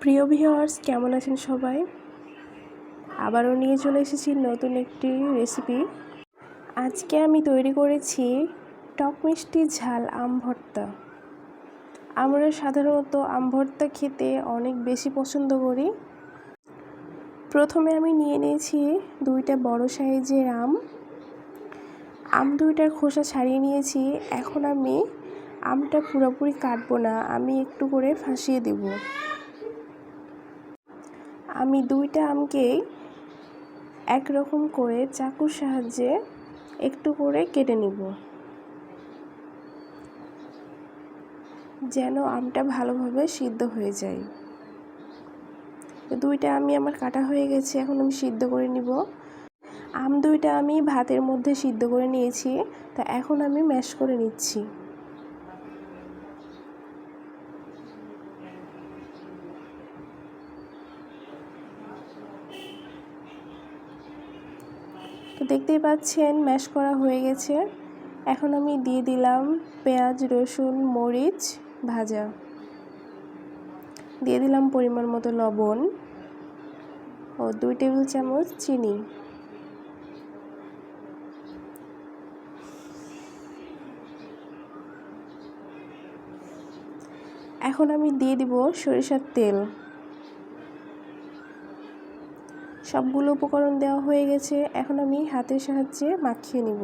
প্রিয় ভিউয়ার্স, কেমন আছেন সবাই? আবারও নিয়ে চলে এসেছি নতুন একটি রেসিপি। আজকে আমি তৈরি করেছি টক মিষ্টি ঝাল আম ভর্তা। আমরা সাধারণত আম ভর্তা খেতে অনেক বেশি পছন্দ করি। প্রথমে আমি নিয়ে নিয়েছি 2টা বড় সাইজের আম 2টার খোসা ছাড়িয়ে নিয়েছি। এখন আমি আমটা পুরোপুরি কাটবো না, আমি একটু করে ফাঁসিয়ে দেব। আমি 2টা আমকে একরকম করে চাকুর সাহায্যে একটু করে কেটে নিব, যেন আমটা ভালোভাবে সিদ্ধ হয়ে যায়। 2টা আমি আমার কাটা হয়ে গেছে, এখন আমি সিদ্ধ করে নিব। আম 2টা আমি ভাতের মধ্যে সিদ্ধ করে নিয়েছি, তা এখন আমি ম্যাশ করে নিচ্ছি। তো দেখতেই পাচ্ছেন ম্যাশ করা হয়ে গেছে। এখন আমি দিয়ে দিলাম পেঁয়াজ, রসুন, মরিচ ভাজা, দিয়ে দিলাম পরিমাণ মতো লবণ ও 2 টেবিল চামচ চিনি। এখন আমি দিয়ে দিব সরিষার তেল। সবগুলো উপকরণ দেওয়া হয়ে গেছে, এখন আমি হাতের সাহায্যে মাখিয়ে নিব।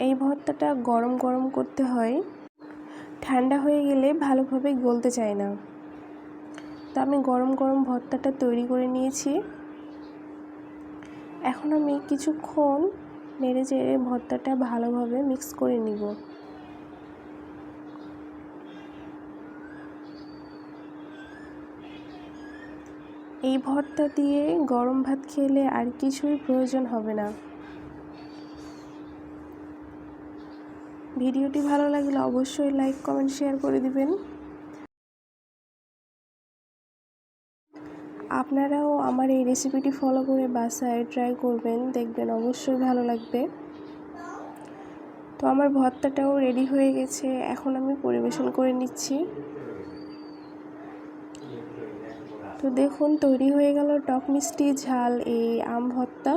এই ভর্তাটা গরম গরম করতে হয়, ঠান্ডা হয়ে গেলে ভালোভাবে গলতে চায় না। তো আমি গরম গরম ভর্তাটা তৈরি করে নিয়েছি। এখন আমি কিছুক্ষণ নেড়ে চেড়ে ভর্তাটা ভালোভাবে মিক্স করে নিব। এই ভর্তা দিয়ে গরম ভাত খেলে আর কিছুই প্রয়োজন হবে না। ভিডিওটি ভালো লাগলে অবশ্যই লাইক, কমেন্ট, শেয়ার করে দিবেন। আপনারাও আমার এই রেসিপিটি ফলো করে বাসায় ট্রাই করবেন, দেখবেন অবশ্যই ভালো লাগবে। তো আমার ভর্তাটাও রেডি হয়ে গেছে, এখন আমি পরিবেশন করে নিচ্ছি। তো দেখুন, তৈরি হয়ে গেল টক মিষ্টি ঝাল এই আম ভর্তা।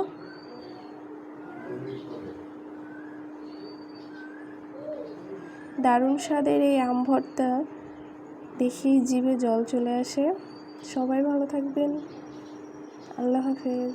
দারুণ স্বাদের এই আম ভর্তা দেখেই জিভে জল চলে আসে। সবাই ভালো থাকবেন। আল্লাহ হাফেজ।